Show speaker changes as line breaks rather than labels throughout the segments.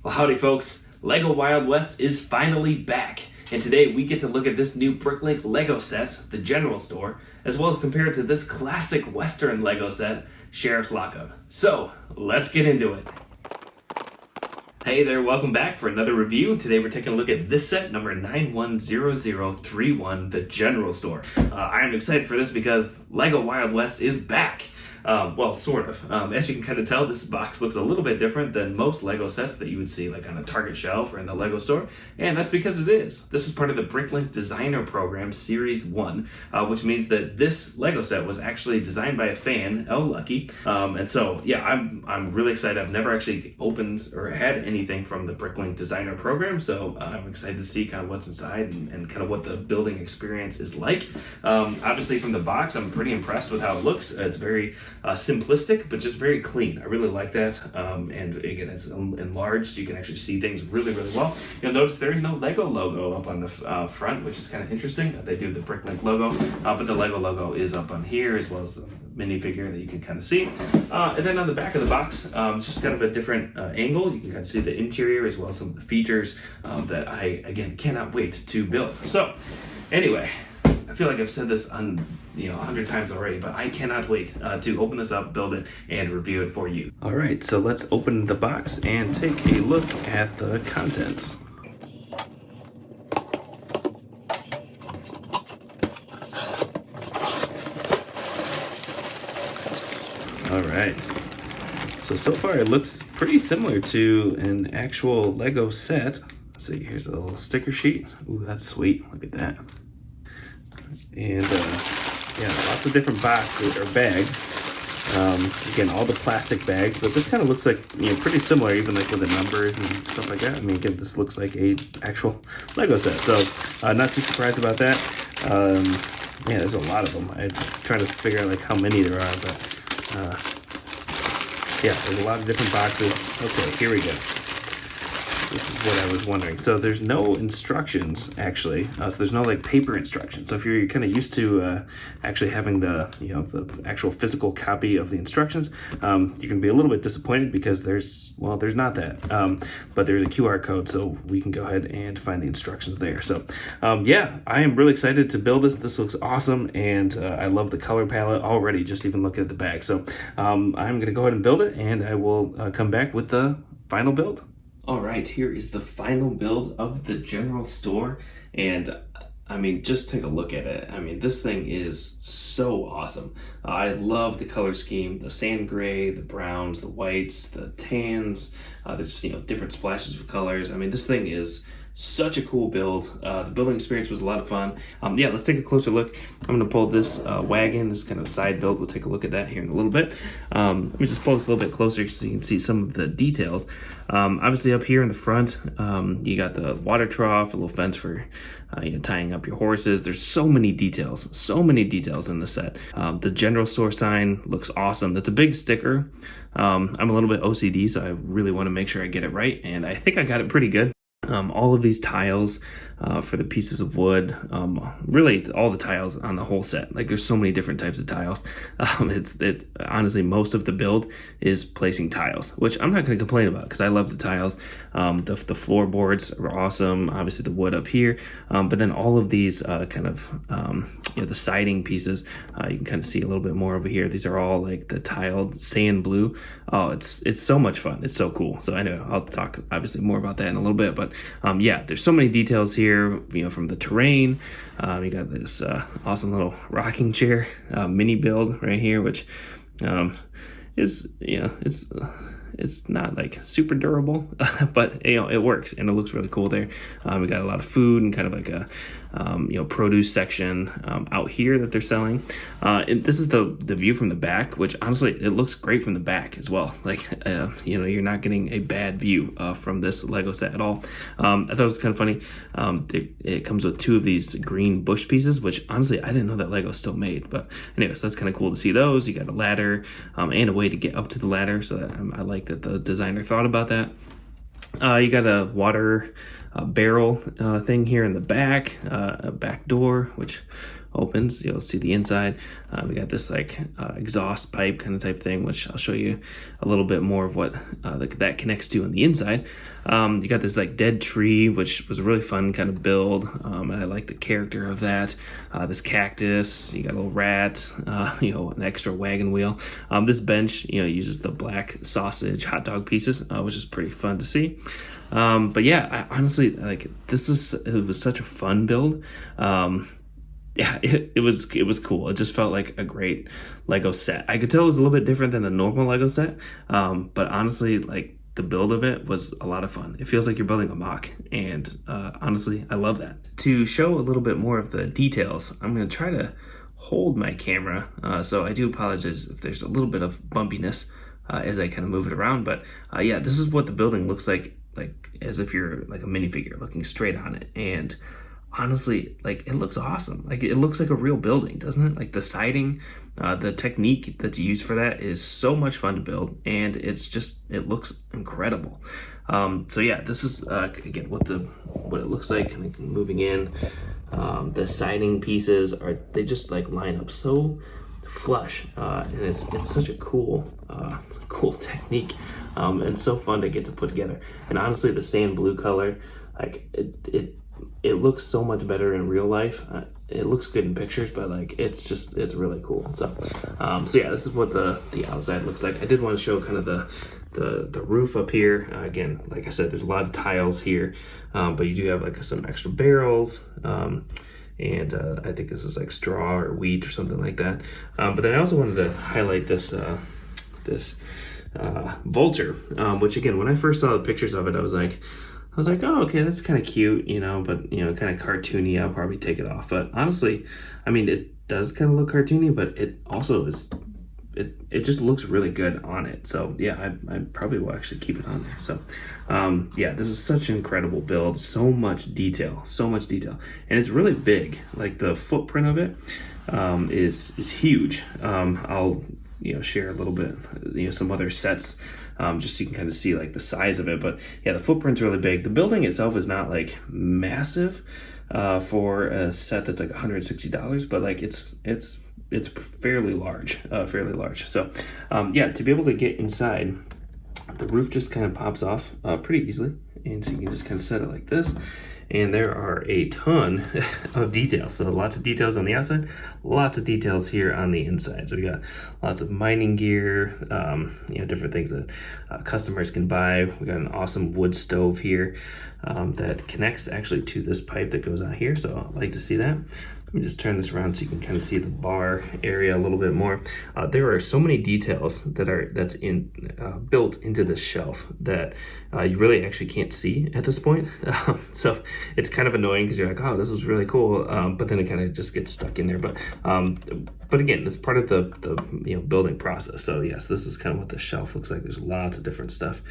Well, howdy folks, LEGO Wild West is finally back, and today we get to look at this new Bricklink LEGO set, the general store, as well as compare it to this classic Western LEGO set, Sheriff's Lockup. So, let's get into it. Hey there, welcome back for another review. Today we're taking a look at this set, number 910031, the general store. I am excited for this because LEGO Wild West is back. Well, sort of. As you can kind of tell, this box looks a little bit different than most LEGO sets that you would see like on a Target shelf or in the LEGO store, and that's because it is. This is part of the Bricklink Designer Program Series 1, which means that this LEGO set was actually designed by a fan, L. Lucky, and so, yeah, I'm really excited. I've never actually opened or had anything from the Bricklink Designer Program, so I'm excited to see kind of what's inside and kind of what the building experience is like. Obviously, from the box, I'm pretty impressed with how it looks. It's very simplistic, but just very clean. I really like that. And again, it's enlarged. You can actually see things really, really well. You'll notice there is no LEGO logo up on the front, which is kind of interesting. They do the Bricklink logo, but the LEGO logo is up on here, as well as the minifigure that you can kind of see. And then on the back of the box, it's just kind of a different angle. You can kind of see the interior as well as some of the features that I, again, cannot wait to build. So, anyway, I feel like I've said this 100 times already, but I cannot wait to open this up, build it, and review it for you. All right, so let's open the box and take a look at the contents. All right, so far it looks pretty similar to an actual LEGO set. Let's see, here's a little sticker sheet. Ooh, that's sweet, look at that. And yeah, lots of different boxes or bags. Again, all the plastic bags, but this kind of looks like, pretty similar, even like with the numbers and stuff like that. I mean, again, this looks like a actual LEGO set, so not too surprised about that. Yeah, there's a lot of them. I'm trying to figure out like how many there are, but yeah, there's a lot of different boxes. Okay, here we go. This is what I was wondering. So there's no instructions, actually. So there's no like paper instructions. So if you're kind of used to actually having the the actual physical copy of the instructions, you can be a little bit disappointed because there's not that. But there's a QR code, so we can go ahead and find the instructions there. So yeah, I am really excited to build this. This looks awesome, and I love the color palette already, just even looking at the bag. So I'm gonna go ahead and build it, and I will come back with the final build. All right, here is the final build of the general store, and I mean, just take a look at it. I mean, this thing is so awesome. I love the color scheme, the sand gray, the browns, the whites, the tans. There's different splashes of colors. I mean, this thing is such a cool build. The building experience was a lot of fun. Yeah, let's take a closer look. I'm gonna pull this wagon. This is kind of a side build. We'll take a look at that here in a little bit. Let me just pull this a little bit closer so you can see some of the details. Obviously up here in the front, you got the water trough, a little fence for tying up your horses. There's so many details in the set. The general store sign looks awesome. That's a big sticker. I'm a little bit OCD, so I really want to make sure I get it right, and I think I got it pretty good. All of these tiles for the pieces of wood, really all the tiles on the whole set. Like, there's so many different types of tiles. Honestly, most of the build is placing tiles, which I'm not going to complain about because I love the tiles. The floorboards are awesome. Obviously the wood up here, but then all of these the siding pieces, you can kind of see a little bit more over here. These are all like the tiled sand blue. Oh, it's so much fun. It's so cool. So I know I'll talk obviously more about that in a little bit, but yeah, there's so many details here. From the terrain. You got this awesome little rocking chair mini build right here, which is it's not like super durable, but it works and it looks really cool there. We got a lot of food and kind of like a produce section out here that they're selling. And this is the view from the back, which honestly it looks great from the back as well. Like you're not getting a bad view from this Lego set at all. I thought it was kind of funny. It comes with two of these green bush pieces, which honestly I didn't know that Lego still made. But anyways, that's kind of cool to see those. You got a ladder and a way to get up to the ladder, so that I like that the designer thought about that. You got a water barrel thing here in the back, a back door, which opens, you'll see the inside. We got this like exhaust pipe kind of type thing, which I'll show you a little bit more of what that connects to on the inside. You got this like dead tree, which was a really fun kind of build, and I like the character of that. This cactus, you got a little rat, an extra wagon wheel. This bench, uses the black sausage hot dog pieces, which is pretty fun to see. But yeah, I honestly, like, it was such a fun build. Yeah, it was cool. It just felt like a great Lego set. I could tell it was a little bit different than a normal Lego set, but honestly, like, the build of it was a lot of fun. It feels like you're building a mock, and honestly, I love that. To show a little bit more of the details, I'm going to try to hold my camera, so I do apologize if there's a little bit of bumpiness as I kind of move it around, but yeah, this is what the building looks like as if you're like a minifigure looking straight on it. And honestly, like, it looks awesome. Like, it looks like a real building, doesn't it? Like, the siding, the technique that's used for that is so much fun to build, and it looks incredible. So yeah, this is again what it looks like kind of moving in. The siding pieces they just like line up so flush, and it's such a cool technique, and so fun to get to put together. And honestly, the sand blue color, like, it looks so much better in real life. It looks good in pictures, but like, it's really cool. So yeah, this is what the outside looks like. I did want to show kind of the roof up here. Again, like I said, there's a lot of tiles here, but you do have like some extra barrels, and I think this is like straw or wheat or something like that. But then I also wanted to highlight this vulture, which again, when I first saw the pictures of it, I was like, oh, okay, that's kind of cute, but kind of cartoony. I'll probably take it off. But honestly, I mean, it does kind of look cartoony, but it also is. It just looks really good on it. So yeah, I probably will actually keep it on there. So yeah, this is such an incredible build. So much detail, and it's really big. Like, the footprint of it is huge. I'll share a little bit, some other sets, just so you can kind of see like the size of it. But yeah, the footprint's really big. The building itself is not like massive for a set that's like $160, but like it's fairly large, So yeah, to be able to get inside, the roof just kind of pops off pretty easily, and so you can just kind of set it like this. And there are a ton of details. So lots of details on the outside, lots of details here on the inside. So we got lots of mining gear, different things that customers can buy. We got an awesome wood stove here that connects actually to this pipe that goes out here. So I like to see that. Let me just turn this around so you can kind of see the bar area a little bit more. There are so many details that's built into this shelf that you really actually can't see at this point. So it's kind of annoying because you're like, oh, this is really cool, but then it kind of just gets stuck in there. But again, that's part of the building process. So yes, this is kind of what the shelf looks like. There's lots of different stuff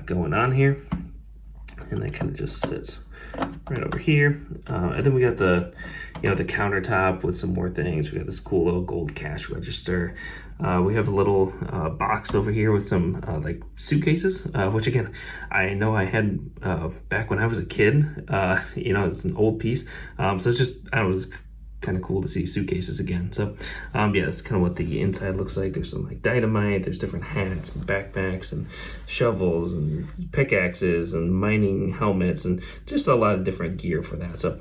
going on here, and that kind of just sits right over here. And then we got the countertop with some more things. We got this cool little gold cash register. We have a little box over here with some like suitcases, which again, I know I had back when I was a kid. It's an old piece. So it's just, I don't know, it was kind of cool to see suitcases again. So yeah, that's kind of what the inside looks like. There's some like dynamite, there's different hats and backpacks and shovels and pickaxes and mining helmets and just a lot of different gear for that. So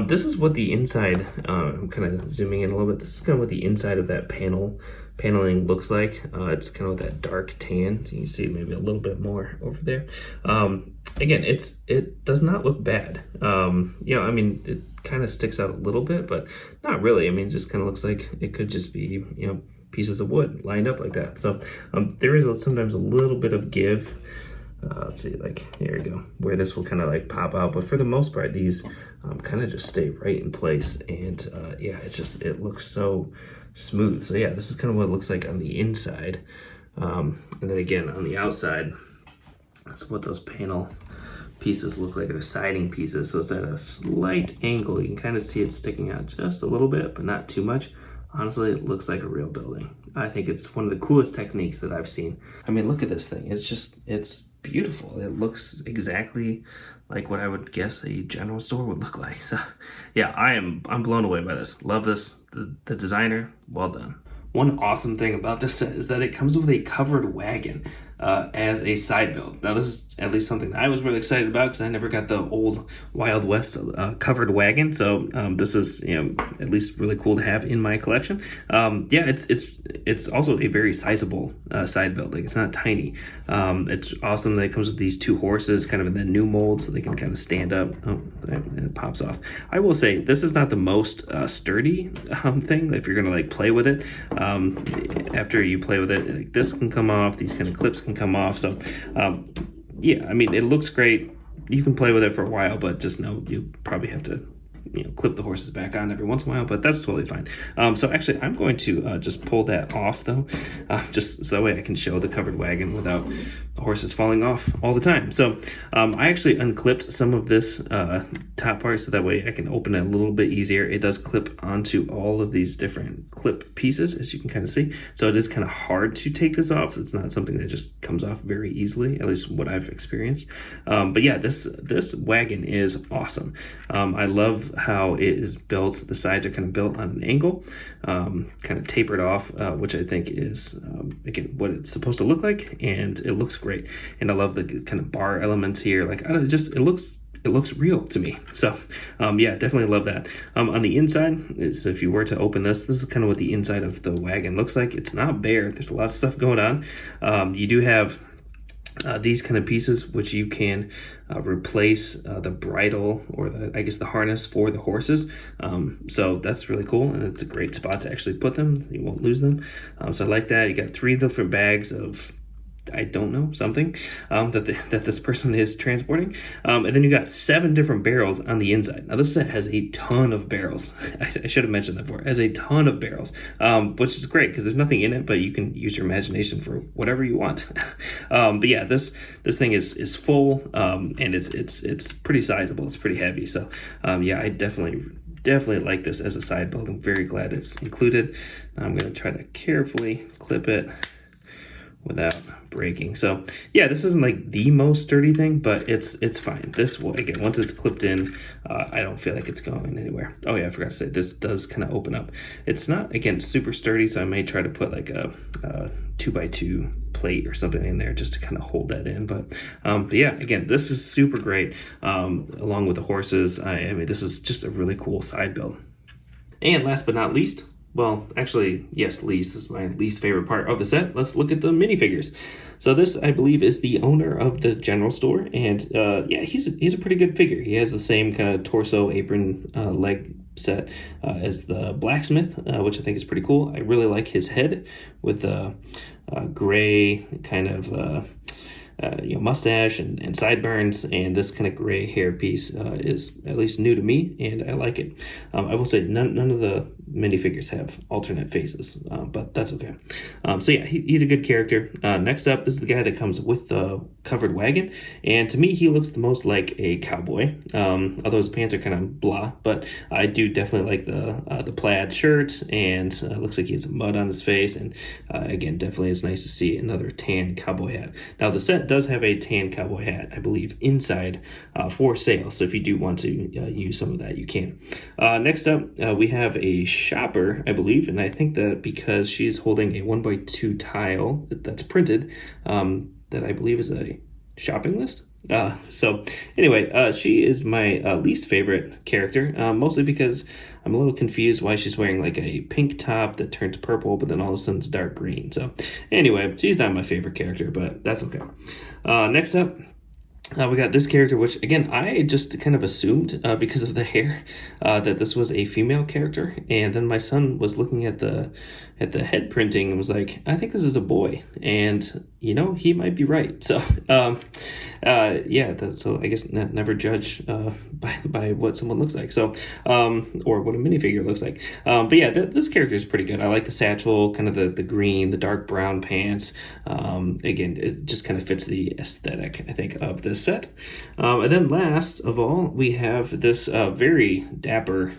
this is what the inside, I'm kind of zooming in a little bit. This is kind of what the inside of that paneling looks like. It's kind of that dark tan. You can see maybe a little bit more over there. Again, it does not look bad. I mean, it kind of sticks out a little bit, but not really. I mean, it just kind of looks like it could just be, pieces of wood lined up like that. So there is sometimes a little bit of give. Let's see, like, here we go, where this will kind of like pop out, but for the most part, these kind of just stay right in place. And yeah, it looks so smooth. So yeah, this is kind of what it looks like on the inside. And then again, on the outside, that's what those panel pieces look like. They're siding pieces, so it's at a slight angle. You can kind of see it sticking out just a little bit, but not too much. Honestly, it looks like a real building. I think it's one of the coolest techniques that I've seen. I mean, look at this thing. It's beautiful. It looks exactly like what I would guess a general store would look like. So yeah, I'm blown away by this. Love this. The designer, well done. One awesome thing about this set is that it comes with a covered wagon as a side build. Now this is at least something that I was really excited about because I never got the old Wild West covered wagon. So this is, you know, at least really cool to have in my collection. Yeah, it's also a very sizable side build. Like, it's not tiny. It's awesome that it comes with these two horses kind of in the new mold so they can kind of stand up. Oh, and it pops off. I will say this is not the most sturdy thing if you're gonna like play with it. After you play with it, like, this can come off, these kind of clips can come off. So yeah, I mean, it looks great. You can play with it for a while, but just know you probably have to, you know, clip the horses back on every once in a while, but that's totally fine. So actually, I'm going to just pull that off though, just so that way I can show the covered wagon without the horses falling off all the time. So I actually unclipped some of this top part so that way I can open it a little bit easier. It does clip onto all of these different clip pieces, as you can kind of see. So it is kind of hard to take this off. It's not something that just comes off very easily, at least what I've experienced. But yeah, this wagon is awesome. I love how it is built. The sides are kind of built on an angle, kind of tapered off, which I think is again what it's supposed to look like, and it looks great. And I love the kind of bar elements here. Like, I don't know, just it looks real to me. So yeah, definitely love that. On the inside, so if you were to open this is kind of what the inside of the wagon looks like. It's not bare. There's a lot of stuff going on. You do have these kind of pieces which you can replace the bridle or the harness for the horses. So that's really cool, and it's a great spot to actually put them. You won't lose them. So I like that. You got 3 different bags of, I don't know, something that this person is transporting. And then you got 7 different barrels on the inside. Now this set has a ton of barrels. I should have mentioned that before. It has a ton of barrels, which is great because there's nothing in it, but you can use your imagination for whatever you want. But yeah, this thing is full, and it's pretty sizable. It's pretty heavy. So yeah, I definitely like this as a side build. I'm very glad it's included. I'm going to try to carefully clip it without breaking. So yeah, this isn't like the most sturdy thing, but it's fine. This will, again, once it's clipped in, I don't feel like it's going anywhere. Oh yeah, I forgot to say, this does kind of open up. It's not, again, super sturdy, so I may try to put like a 2x2 plate or something in there just to kind of hold that in. But yeah, again, this is super great, along with the horses. I mean, this is just a really cool side build. And last but not least, well, actually, yes, least. This is my least favorite part of the set. Let's look at the minifigures. So this, I believe, is the owner of the general store, and yeah, he's a pretty good figure. He has the same kind of torso, apron, leg set as the blacksmith, which I think is pretty cool. I really like his head with the gray kind of mustache and sideburns, and this kind of gray hair piece is at least new to me, and I like it. I will say none of the minifigures have alternate faces, but that's okay. So yeah, he's a good character. Next up, this is the guy that comes with the covered wagon, and to me, he looks the most like a cowboy, although his pants are kind of blah, but I do definitely like the plaid shirt, and looks like he has mud on his face, and again, definitely it's nice to see another tan cowboy hat. Now, the set does have a tan cowboy hat, I believe, inside for sale, so if you do want to use some of that, you can. Next up, we have a shopper, I believe, and I think that because she's holding a 1x2 tile that's printed, that I believe is a shopping list. So anyway, she is my least favorite character, mostly because I'm a little confused why she's wearing like a pink top that turns purple, but then all of a sudden it's dark green. So anyway, she's not my favorite character, but that's okay. Next up, we got this character, which again, I just kind of assumed because of the hair that this was a female character, and then my son was looking at the head printing and was like, I think this is a boy, and you know, he might be right. So yeah, so I guess never judge by what someone looks like, so or what a minifigure looks like. But yeah, this character is pretty good. I like the satchel, kind of the green, the dark brown pants. Again, it just kind of fits the aesthetic, I think, of this set. And then last of all, we have this very dapper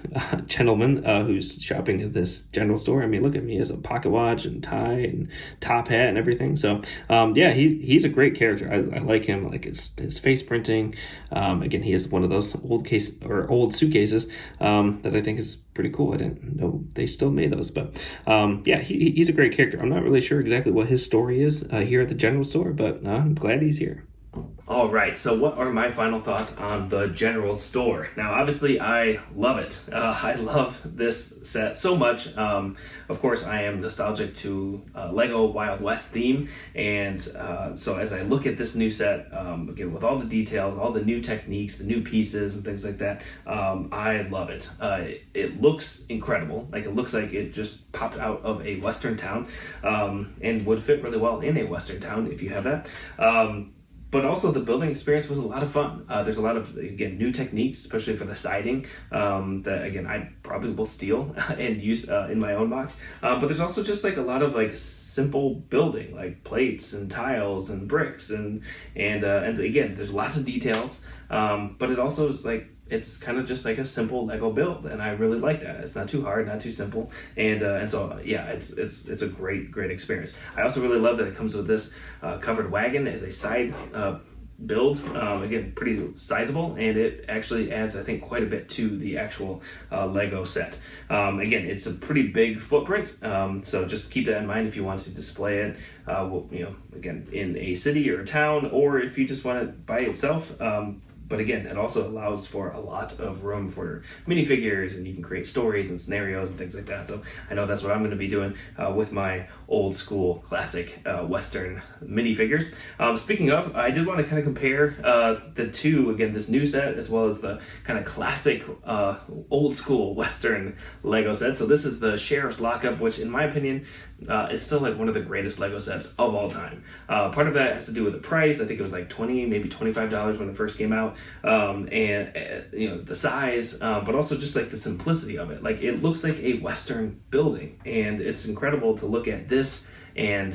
gentleman who's shopping at this general store. I mean, look at me, he has a pocket watch and tie and top hat and everything. So yeah, he's a great character. I like him. I like his face printing. Again, he has one of those old suitcases that I think is pretty cool. I didn't know they still made those, but yeah, he's a great character. I'm not really sure exactly what his story is here at the general store, but I'm glad he's here. All right, so what are my final thoughts on the general store? Now, obviously, I love it. I love this set so much. Of course, I am nostalgic to Lego Wild West theme, and so as I look at this new set, again, with all the details, all the new techniques, the new pieces, and things like that, I love it. It looks incredible. Like, it looks like it just popped out of a Western town, and would fit really well in a Western town if you have that. But also the building experience was a lot of fun. There's a lot of, again, new techniques, especially for the siding, that, again, I probably will steal and use in my own box. But there's also just like a lot of like simple building, like plates and tiles and bricks. And again, there's lots of details, but it also is like, it's kind of just like a simple Lego build, and I really like that. It's not too hard, not too simple, and so yeah, it's a great experience. I also really love that it comes with this covered wagon as a side build. Again, pretty sizable, and it actually adds, I think, quite a bit to the actual Lego set. Again, it's a pretty big footprint, so just keep that in mind if you want to display it, again, in a city or a town, or if you just want it by itself. But again, it also allows for a lot of room for minifigures, and you can create stories and scenarios and things like that. So I know that's what I'm going to be doing with my old school classic Western minifigures. Speaking of, I did want to kind of compare the two, again, this new set as well as the kind of classic old school Western Lego set. So this is the Sheriff's Lockup, which in my opinion is still like one of the greatest Lego sets of all time. Part of that has to do with the price. I think it was like $20, maybe $25 when it first came out. And the size, but also just like the simplicity of it. Like, it looks like a Western building, and it's incredible to look at this and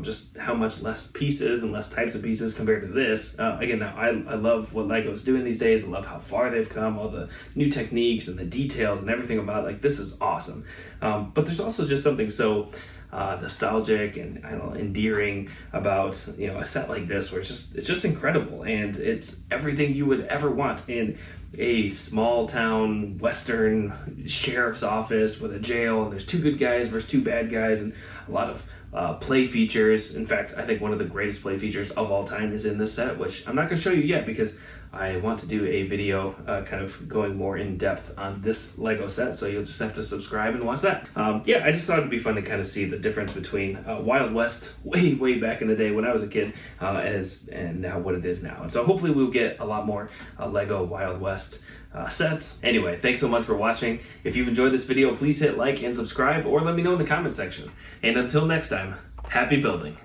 just how much less pieces and less types of pieces compared to this. Again, now I love what Lego's doing these days. I love how far they've come, all the new techniques and the details and everything about it. Like, this is awesome. But there's also just something so nostalgic and, I don't know, endearing about a set like this, where it's just incredible, and it's everything you would ever want in a small town Western sheriff's office with a jail, and there's two good guys versus two bad guys, and a lot of play features. In fact, I think one of the greatest play features of all time is in this set, which I'm not going to show you yet because I want to do a video kind of going more in depth on this Lego set, so you'll just have to subscribe and watch that. Yeah, I just thought it'd be fun to kind of see the difference between Wild West way back in the day when I was a kid and now what it is now. And so hopefully we'll get a lot more Lego Wild West sets. Anyway, thanks so much for watching. If you've enjoyed this video, please hit like and subscribe, or let me know in the comment section. And until next time, happy building.